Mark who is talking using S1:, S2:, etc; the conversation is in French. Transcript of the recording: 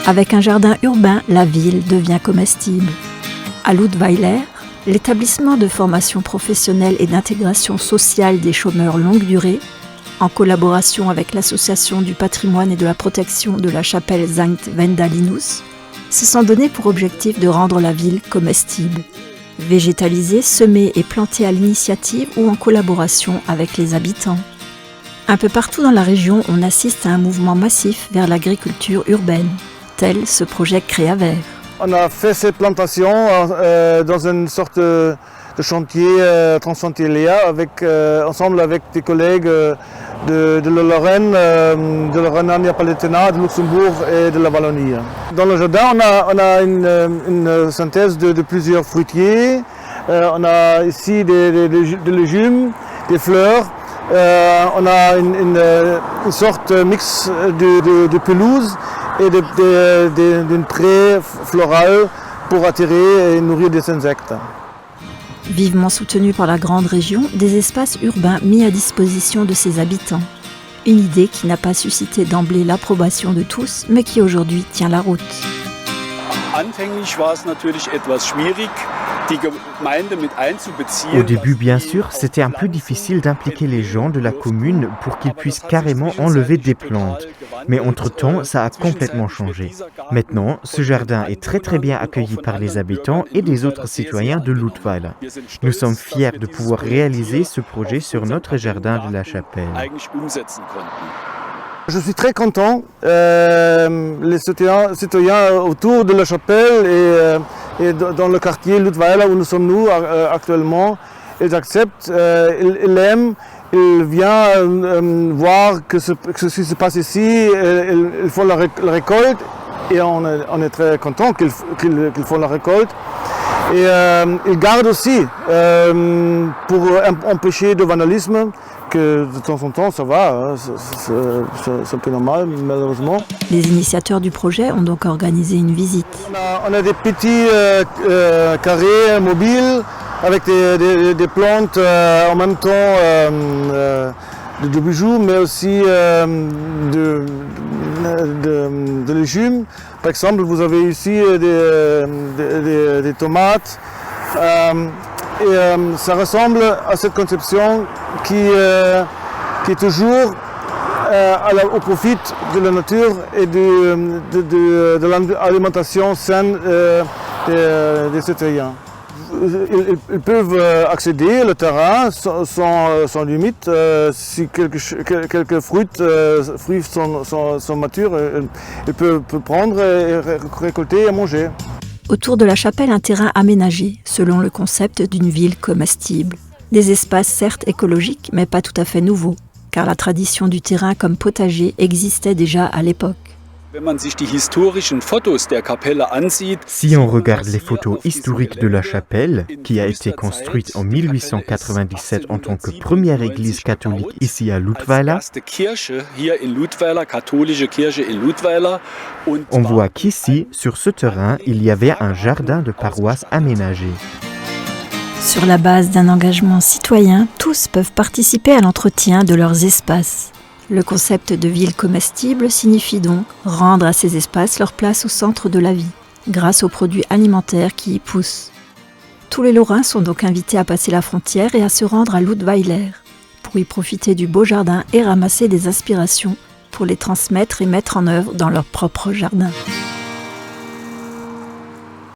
S1: Avec un jardin urbain, la ville devient comestible. À Ludweiler, l'établissement de formation professionnelle et d'intégration sociale des chômeurs longue durée, en collaboration avec l'Association du patrimoine et de la protection de la chapelle Sankt Wendalinus, se sont donnés pour objectif de rendre la ville comestible. Végétalisée, semée et plantée à l'initiative ou en collaboration avec les habitants. Un peu partout dans la région, on assiste à un mouvement massif vers l'agriculture urbaine, tel ce projet Créavert.
S2: On a fait cette plantation dans une sorte de chantier transfrontalier ensemble avec des collègues de la Lorraine, de la Rhénanie-Palatinat, de Luxembourg et de la Wallonie. Dans le jardin, on a une synthèse de plusieurs fruitiers. On a ici des légumes, des fleurs. On a une sorte mix de pelouse et d'une prairie florale pour attirer et nourrir des insectes.
S1: Vivement soutenu par la grande région, des espaces urbains mis à disposition de ses habitants. Une idée qui n'a pas suscité d'emblée l'approbation de tous, mais qui aujourd'hui tient la route.
S3: Au début, bien sûr, c'était un peu difficile d'impliquer les gens de la commune pour qu'ils puissent carrément enlever des plantes. Mais entre-temps, ça a complètement changé. Maintenant, ce jardin est très bien accueilli par les habitants et les autres citoyens de Ludweiler. Nous sommes fiers de pouvoir réaliser ce projet sur notre jardin de la chapelle.
S2: Je suis très content. Les citoyens autour de la chapelle et dans le quartier Ludweiler où nous sommes actuellement, ils acceptent, ils aiment, ils viennent voir ce qui se passe ici, ils font la récolte et on est très content qu'ils font la récolte. Et ils gardent aussi pour empêcher le vandalisme, que de temps en temps ça va, c'est un peu normal malheureusement.
S1: Les initiateurs du projet ont donc organisé une visite.
S2: On a des petits carrés mobiles avec des plantes en même temps de bijoux, mais aussi de légumes. Par exemple, vous avez ici des tomates. Ça ressemble à cette conception qui est toujours au profit de la nature et de l'alimentation saine des citoyens. Ils peuvent accéder au terrain sans limite. Si quelques fruits sont matures, ils peuvent prendre et récolter et manger.
S1: Autour de la chapelle, un terrain aménagé, selon le concept d'une ville comestible. Des espaces certes écologiques, mais pas tout à fait nouveaux, car la tradition du terrain comme potager existait déjà à l'époque.
S3: Si on regarde les photos historiques de la chapelle, qui a été construite en 1897 en tant que première église catholique ici à Ludweiler, on voit qu'ici, sur ce terrain, il y avait un jardin de paroisse aménagé.
S1: Sur la base d'un engagement citoyen, tous peuvent participer à l'entretien de leurs espaces. Le concept de ville comestible signifie donc rendre à ces espaces leur place au centre de la vie, grâce aux produits alimentaires qui y poussent. Tous les Lorrains sont donc invités à passer la frontière et à se rendre à Ludweiler, pour y profiter du beau jardin et ramasser des inspirations pour les transmettre et mettre en œuvre dans leur propre jardin.